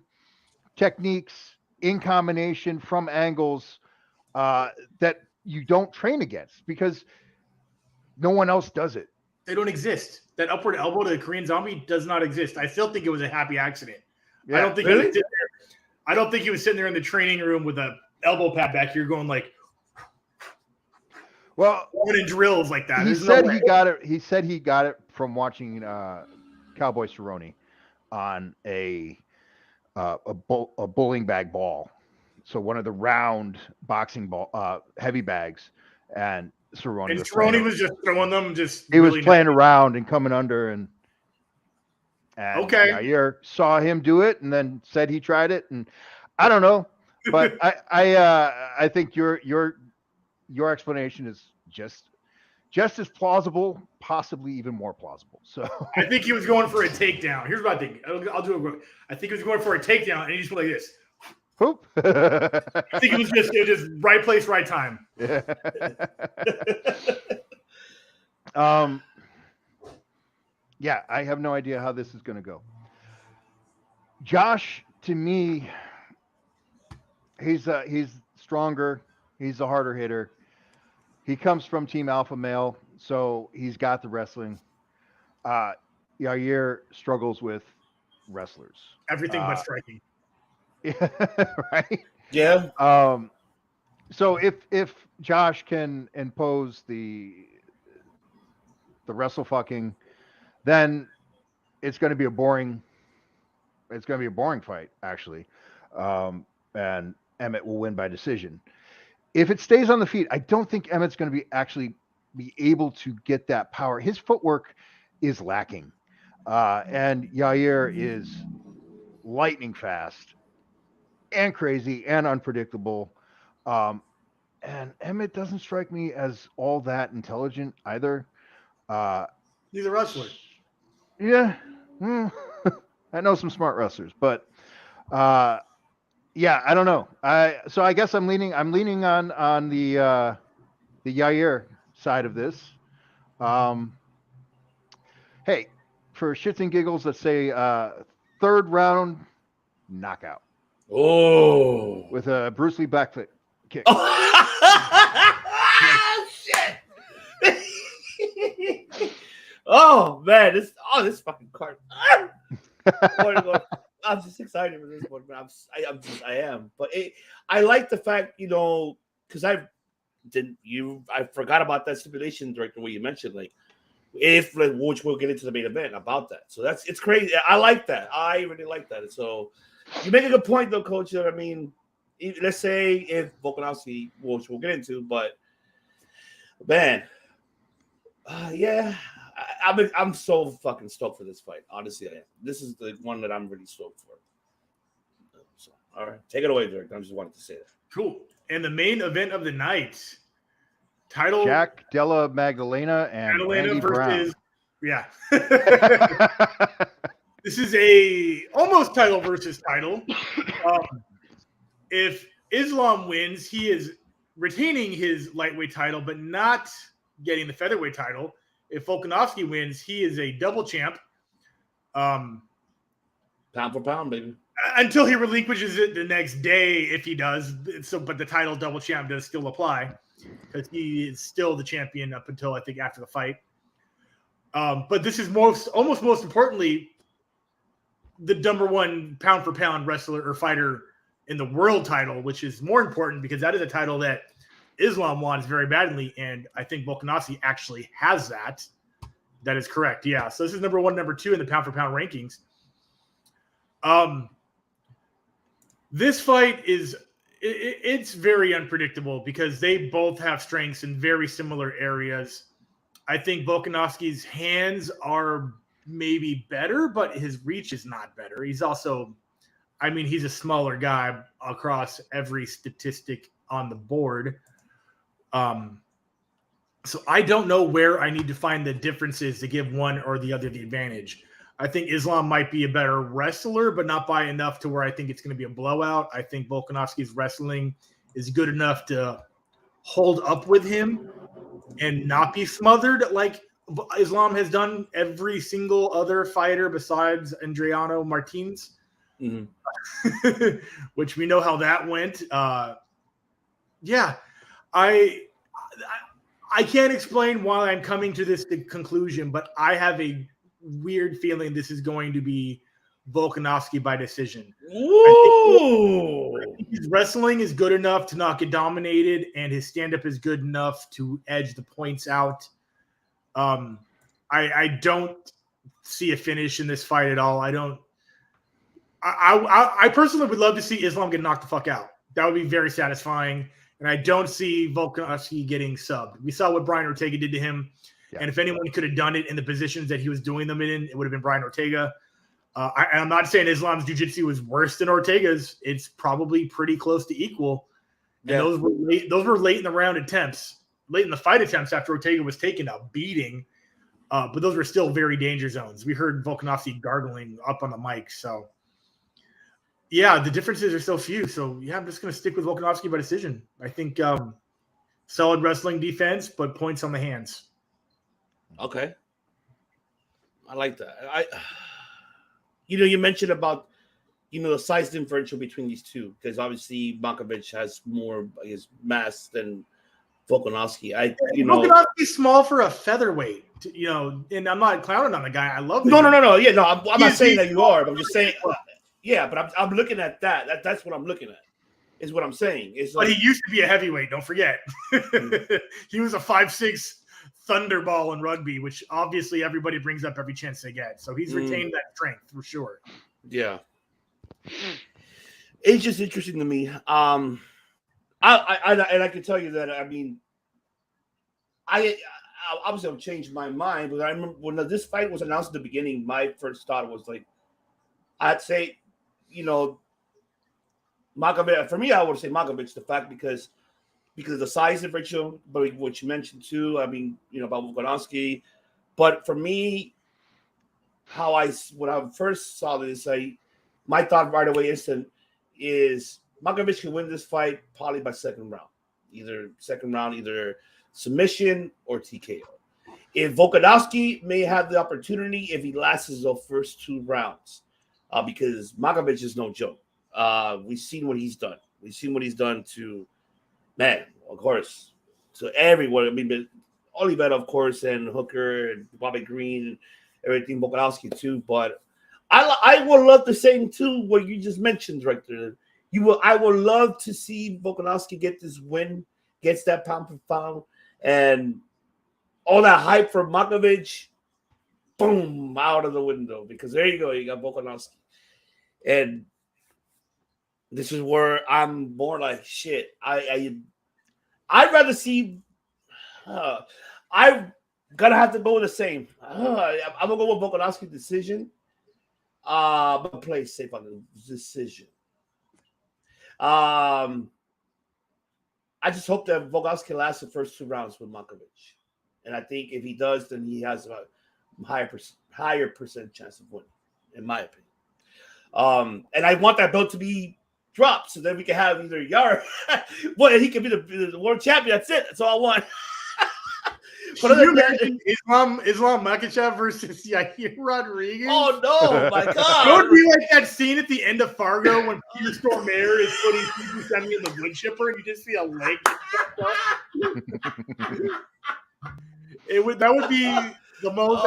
techniques in combination from angles that you don't train against because no one else does it. They don't exist. That upward elbow to the Korean Zombie does not exist. I still think it was a happy accident. Yeah, I don't think he was sitting there in the training room with a elbow pad back here going like, well, in drills like that. He said he got it. He said he got it from watching Cowboy Cerrone on a bowling bag ball. So one of the round boxing ball heavy bags, and Cerrone. And Cerrone was just throwing them. He was playing around and coming under, and okay. Yair saw him do it and then said he tried it, and I don't know, but I think your explanation is just as plausible, possibly even more plausible. So I think he was going for a takedown. Here's what I think. I'll do it. I think he was going for a takedown, and he just went like this. Hoop. I think it was just right place, right time. Yeah. Yeah, I have no idea how this is going to go. Josh, to me, he's stronger. He's a harder hitter. He comes from Team Alpha Male, so he's got the wrestling. Yair struggles with wrestlers. Everything but striking. Yeah, right? Yeah. So if Josh can impose the wrestle fucking, then it's going to be a boring fight, actually. And Emmett will win by decision. If it stays on the feet, I don't think Emmett's going to be able to get that power. His footwork is lacking. And Yair is lightning fast and crazy and unpredictable. And Emmett doesn't strike me as all that intelligent either. He's a wrestler. Yeah. I know some smart wrestlers, but yeah, I don't know. So I guess I'm leaning on the Yair side of this. Hey, for shits and giggles, let's say third round knockout. Oh, With a Bruce Lee backflip kick. Shit. Oh man, this fucking card. I'm just excited for this one, but I am. But I like the fact, because I forgot about that stipulation director where you mentioned which we'll get into the main event about that. So it's crazy. I like that. I really like that. So you make a good point though, Coach. I mean, let's say if Volkanovski, which we'll get into, but man, yeah. I'm so fucking stoked for this fight. Honestly, I am. This is the one that I'm really stoked for. So, all right, take it away, Dirk. I just wanted to say that. Cool. And the main event of the night, title Jack Della Magdalena and Andy versus Brown. Yeah. This is a almost title versus title. If Islam wins, he is retaining his lightweight title, but not getting the featherweight title. If Volkanovski wins, he is a double champ. Pound for pound, baby. Until he relinquishes it the next day, if he does. But the title double champ does still apply because he is still the champion up until I think after the fight. But this is almost most importantly, the number one pound for pound wrestler or fighter in the world title, which is more important because that is a title that Islam wants very badly, and I think Volkanovski actually has that. That is correct. Yeah. So this is number one, number two in the pound for pound rankings. This fight it's very unpredictable because they both have strengths in very similar areas. I think Volkanovski's hands are maybe better, but his reach is not better. He's also, he's a smaller guy across every statistic on the board. So I don't know where I need to find the differences to give one or the other the advantage. I think Islam might be a better wrestler, but not by enough to where I think it's going to be a blowout. I think Volkanovski's wrestling is good enough to hold up with him and not be smothered like Islam has done every single other fighter besides Adriano Martins, which we know how that went. Yeah, I can't explain why I'm coming to this conclusion, but I have a weird feeling this is going to be Volkanovski by decision. I think his wrestling is good enough to not get dominated, and his stand-up is good enough to edge the points out. I don't see a finish in this fight at all. I personally would love to see Islam get knocked the fuck out. That would be very satisfying. And I don't see Volkanovski getting subbed. We saw what Brian Ortega did to him. Yeah. And if anyone could have done it in the positions that he was doing them in, it would have been Brian Ortega. I'm not saying Islam's jiu-jitsu was worse than Ortega's. It's probably pretty close to equal. And Yeah. those were late in the round attempts, late in the fight attempts after Ortega was taken a beating. But those were still very danger zones. We heard Volkanovski gargling up on the mic. So, yeah, the differences are so few. So, yeah, I'm just going to stick with Volkanovski by decision. I think solid wrestling defense, but points on the hands. Okay. I like that. You mentioned about, the size differential between these two, because obviously Makhachev has more, I guess, mass than Volkanovski. Volkanovski's small for a featherweight, and I'm not clowning on the guy. I love No. Yeah, no, I'm not saying that you are, but I'm just saying, yeah, but I'm looking at that. That's what I'm looking at, is what I'm saying. It's but like, he used to be a heavyweight, don't forget. He was a 5'6" thunderball in rugby, which obviously everybody brings up every chance they get. So he's retained that strength for sure. Yeah. It's just interesting to me. I can tell you that, I obviously have changed my mind, but I remember when this fight was announced at the beginning, my first thought was like, I'd say, Makhachev, for me, I would say Makhachev, the fact because of the size differential, but what you mentioned too, about Volkanovski. But for me, when I first saw this, my thought right away instant is Makhachev can win this fight probably by second round, either submission or TKO. If Volkanovski may have the opportunity if he lasts the first 2 rounds, because Makhachev is no joke. We've seen what he's done. We've seen what he's done to, man, of course, to everyone. Oliveira, of course, and Hooker and Bobby Green and everything, Volkanovski too. But I would love the same too, what you just mentioned right there. I would love to see Volkanovski get this win, gets that pound for pound, and all that hype for Makhachev, boom, out of the window. Because there you go, you got Volkanovski. And this is where I'm more like, shit. I'd rather see. I'm gonna have to go with the same. I'm gonna go with Volkanovski decision. But play safe on the decision. I just hope that Volkanovski lasts the first 2 rounds with Makhachev, and I think if he does, then he has a higher percent chance of winning, in my opinion. And I want that belt to be dropped so that we can have either Yar, well, he can be the world champion. That's it. That's all I want. But other than that, Islam Makhachev versus Yair Rodriguez. Oh no, my God! It would be like that scene at the end of Fargo when Peter Stormare is putting Steve Buscemi in the wood chipper, and you just see a leg. That would be the most.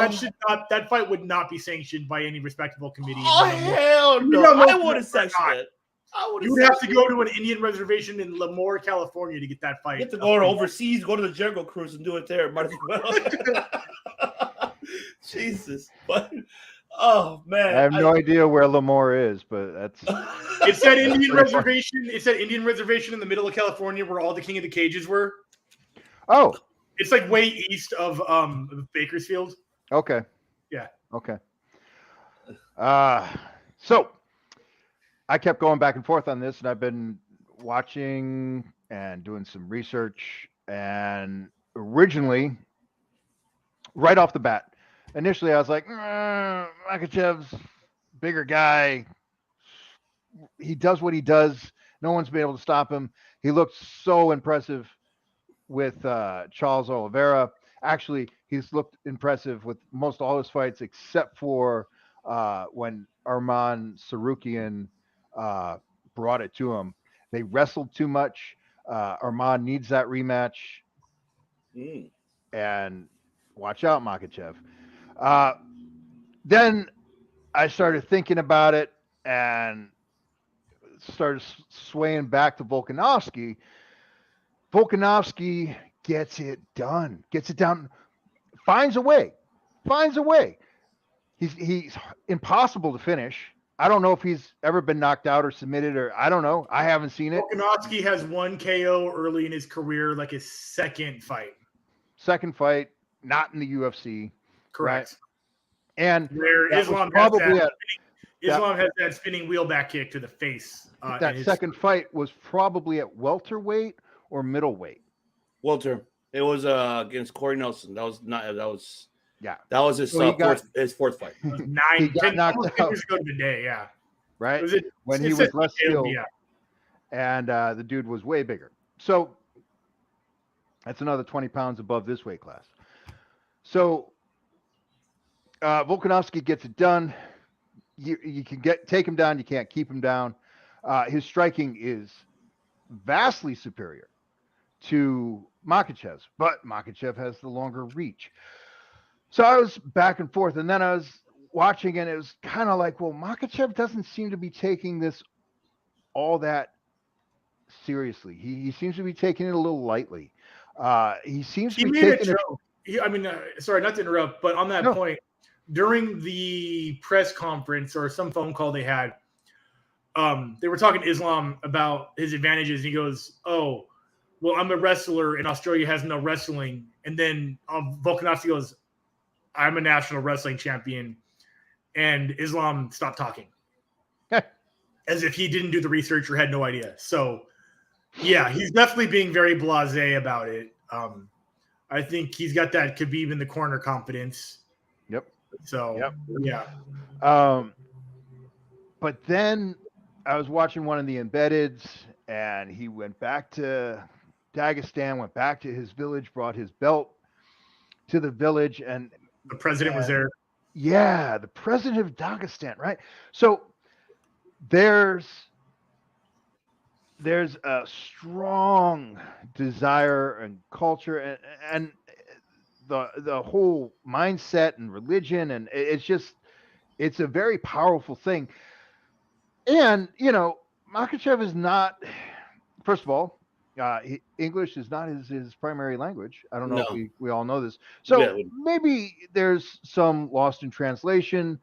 That fight would not be sanctioned by any respectable committee. Oh hell no! I wouldn't sanction it. You would have to go to an Indian reservation in Lemoore, California to get that fight. You have to go overseas, go to the Jericho Cruise and do it there. Might as well. Jesus. But, oh, man. I have no idea where Lemoore is, but that's... It's that Indian reservation. It's that Indian reservation in the middle of California where all the King of the Cages were. Oh. It's like way east of Bakersfield. Okay. Yeah. Okay. So... I kept going back and forth on this, and I've been watching and doing some research. And originally, right off the bat, initially I was like, Makhachev's bigger guy. He does what he does. No one's been able to stop him. He looked so impressive with Charles Oliveira. Actually, he's looked impressive with most all his fights, except for when Arman Sarukian brought it to him. They wrestled too much. Arman needs that rematch. And watch out, Makhachev. Then I started thinking about it and started swaying back to Volkanovski. Volkanovski gets it done. Gets it down. Finds a way. He's impossible to finish. I don't know if he's ever been knocked out or submitted, or I don't know. I haven't seen it. Volkanovski has one KO early in his career, like his second fight. Second fight, not in the UFC. Correct. Right? And where Islam has that spinning wheel back kick to the face. That second fight was probably at welterweight or middleweight. Welter. It was against Corey Nelson. That was his his fourth fight. 10 years ago today, yeah. Right? When he was less skilled. Yeah. And the dude was way bigger. So that's another 20 pounds above this weight class. So Volkanovski gets it done. You can take him down. You can't keep him down. His striking is vastly superior to Makhachev's, but Makhachev has the longer reach. So I was back and forth, and then I was watching, and it was kind of like, well, Makhachev doesn't seem to be taking this all that seriously. He seems to be taking it a little lightly. He seems to be taking it. Sorry, not to interrupt, but on that point, during the press conference or some phone call they had, they were talking to Islam about his advantages. And he goes, "Oh, well, I'm a wrestler, and Australia has no wrestling." And then Volkanovski goes, "I'm a national wrestling champion." And Islam stopped talking. As if he didn't do the research or had no idea. So, yeah, he's definitely being very blasé about it. I think he's got that Khabib in the corner confidence. Yep. So, yeah. But then I was watching one of the embeddeds, and he went back to Dagestan, went back to his village, brought his belt to the village, and the president was there. Yeah, the president of Dagestan, right? So there's a strong desire and culture and the whole mindset and religion, and it's a very powerful thing. And Makhachev is not, first of all, English is not his primary language. I don't know if we all know this. So maybe there's some lost in translation.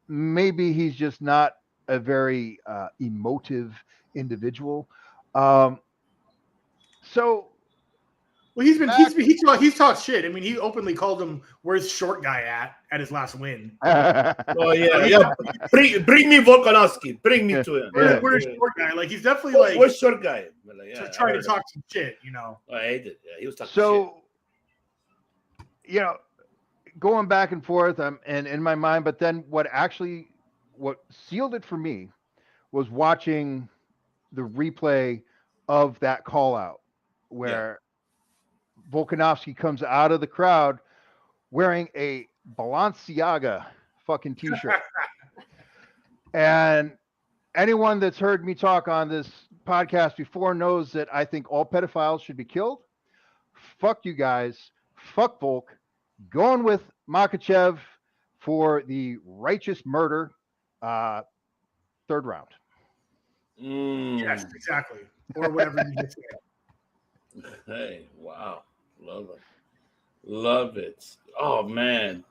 Maybe he's just not a very emotive individual. He's talked shit. I mean, he openly called him "Where's short guy at his last win." Oh yeah. Bring me Volkanovski. Bring me to him. Where's short guy? Like he's definitely where's short guy? Trying to talk some shit, I hate it. Yeah, he was talking shit. Going back and forth, and in my mind, but then what sealed it for me was watching the replay of that call out where Volkanovski comes out of the crowd wearing a Balenciaga fucking t-shirt. And anyone that's heard me talk on this podcast before knows that I think all pedophiles should be killed. Fuck you guys. Fuck Volk. Going with Makhachev for the righteous murder. Third round. Yes, exactly. Or whatever you just said. Hey, wow. Love it. Oh man.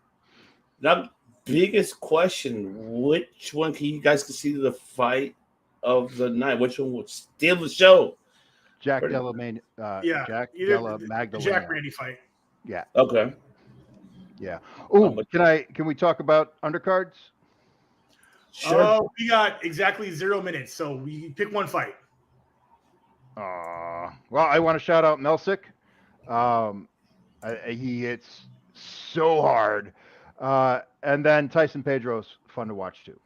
The biggest question, which one can you guys consider the fight of the night? Which one would steal the show? Jack Della Magdalena. Jack Randy fight. Yeah. Okay. Yeah. Oh, can we talk about undercards? Sure. We got exactly 0 minutes, so we pick one fight. Well, I want to shout out Melsick. He hits so hard. And then Tyson Pedro's fun to watch too.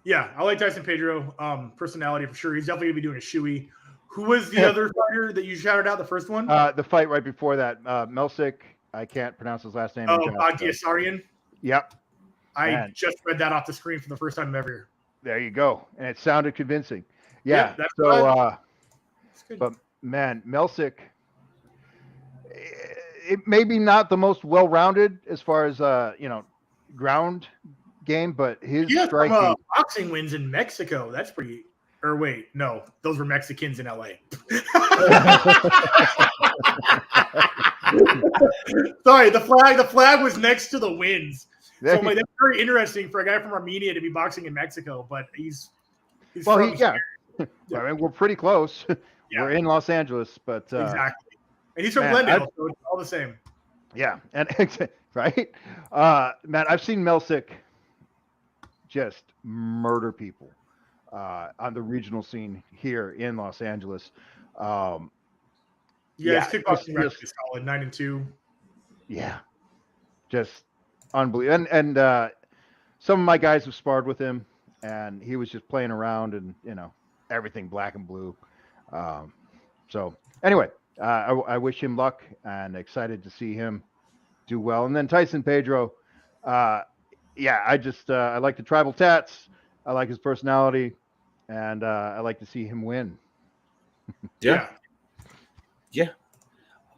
Yeah, I like Tyson Pedro. Personality for sure. He's definitely gonna be doing a shoey. Who was the other fighter that you shouted out? The first one? The fight right before that. Melsick. I can't pronounce his last name. Bagdiasarian. Yep. I just read that off the screen for the first time ever. There you go. And it sounded convincing. Yeah. That's but man, Melsick, it may be not the most well-rounded as far as ground game, but his striking. Some boxing wins in Mexico. That's pretty. Or wait, no, those were Mexicans in LA. Sorry, the flag was next to the wins. So I'm like, that's very interesting for a guy from Armenia to be boxing in Mexico, but he's well, from yeah. I mean, we're pretty close. Yeah. We're in Los Angeles, but exactly. And he's from man, Glendale, so it's all the same. yeah, and right, man, I've seen Melsick just murder people on the regional scene here in Los Angeles. Yeah, his kickboxing record just is solid, 9-2. yeah, just unbelievable. And some of my guys have sparred with him, and he was just playing around, and everything black and blue. So anyway, I wish him luck, and excited to see him do well. And then Tyson Pedro, yeah, I like the tribal tats. I like his personality, and I like to see him win. Yeah.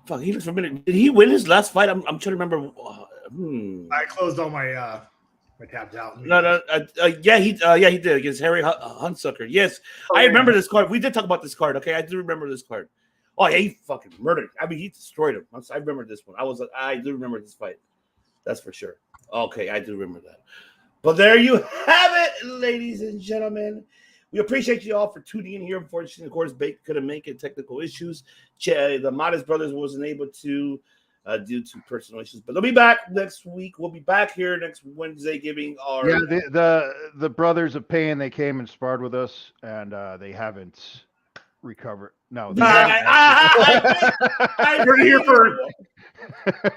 Fuck, he was familiar. Did he win his last fight? I'm trying to remember. I closed all my tabs out. No. Yeah, he did against Harry Hunsucker. Yes, I remember this card. We did talk about this card. Okay, I do remember this card. Oh yeah, he fucking murdered. I mean, he destroyed him. I remember this one. I do remember this fight. That's for sure. Okay, I do remember that. But there you have it, ladies and gentlemen. We appreciate you all for tuning in here. Unfortunately, of course, Bake couldn't make it, technical issues. The Modest Brothers wasn't able to due to personal issues. But they'll be back next week. We'll be back here next Wednesday giving our... Yeah, the Brothers of Pain, they came and sparred with us, and they haven't recovered. No. I heard it here first.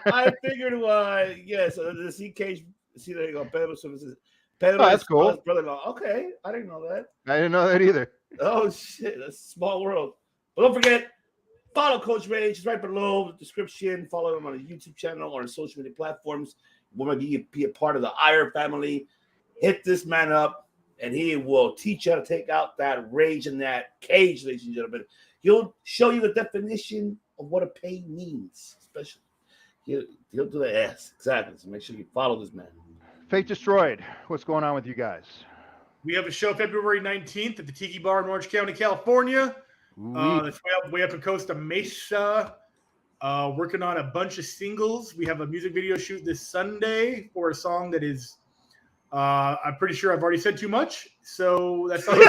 I figured, yes, the CK... See, there you go. Pedro that's cool. Brother-in-law. Okay, I didn't know that. I didn't know that either. Oh, shit. That's a small world. But don't forget, follow Coach Rage. It's right below the description. Follow him on his YouTube channel or on social media platforms. You want to be a part of the IR family. Hit this man up, and he will teach you how to take out that rage in that cage, ladies and gentlemen. He'll show you the definition of what a pain means, especially. He'll do the S. Exactly. So make sure you follow this man. Fate Destroyed. What's going on with you guys? We have a show February 19th at the Tiki Bar in Orange County, California. That's way up in Costa Mesa. Working on a bunch of singles. We have a music video shoot this Sunday for a song that is, I'm pretty sure I've already said too much. So that's all.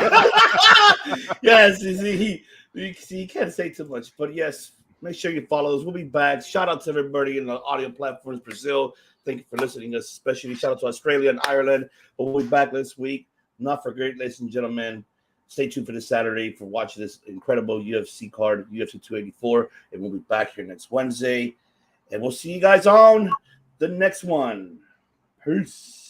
Yes, he can't say too much. But yes, make sure you follow us. We'll be back. Shout out to everybody in the audio platforms, Brazil. Thank you for listening to us, especially shout out to Australia and Ireland. But we'll be back this week. Not forget, ladies and gentlemen, stay tuned for this Saturday for watching this incredible UFC card, UFC 284. And we'll be back here next Wednesday. And we'll see you guys on the next one. Peace.